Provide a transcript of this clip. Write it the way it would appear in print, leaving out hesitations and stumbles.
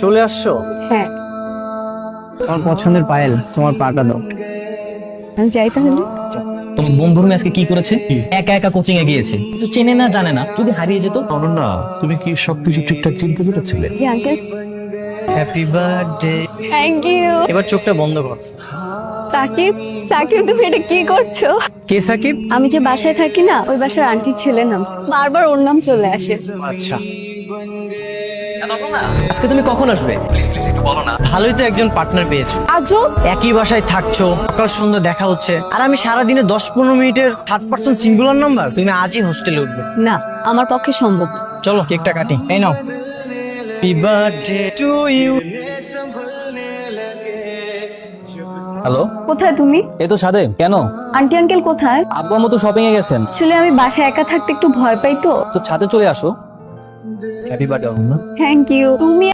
চলে আসছো? হ্যাঁ, আমার পছন্দের পায়েল, তোমার পাটা দাও। আমি যাই তাহলে। তোমার বন্ধুর মেয়ে আজকে কি করেছে? একা একা কোচিং এ গিয়েছে, কিছু চেনে না জানে না, যদি হারিয়ে যেত। অনন্যা, তুমি কি সবকিছু ঠিকঠাক চিনতে পেরেছিলে? জি uncle. Happy birthday. Thank you. এবার চোখটা বন্ধ কর। সাকিব, সাকিব তুমি এটা কি করছো? কে সাকিব? আমি যে বাসায় থাকি না, ওই বাসার আন্টির ছেলের নাম, বারবার ওর নাম চলে আসে। আচ্ছা, আজকে তুমি কখন আসবে? ভালোই তো একজন পার্টনার পেয়েছো। আজও একই বাসায় থাকছো, সকাল সন্ধ্যা দেখা হচ্ছে, আর আমি সারাদিনে 10-15 মিনিটের থার্ড পার্সন সিঙ্গুলার নাম্বার। তুমি আজই হোস্টেলে উঠবে। না, আমার পক্ষে সম্ভব না। চলো কেকটা কাটি। এই নাও। Happy birthday to you. Hello, কোথায় তুমি? এই তো সাদে। কেন? আন্টি আঙ্কেল কোথায়? আব্বু আম্মু তো শপিং এ গেছেন। আসলে আমি বাসায় একা থাকতে একটু ভয় পাই তো। তো ছাদে চলে আসো। Happy birthday Ananya. Thank you. তুমি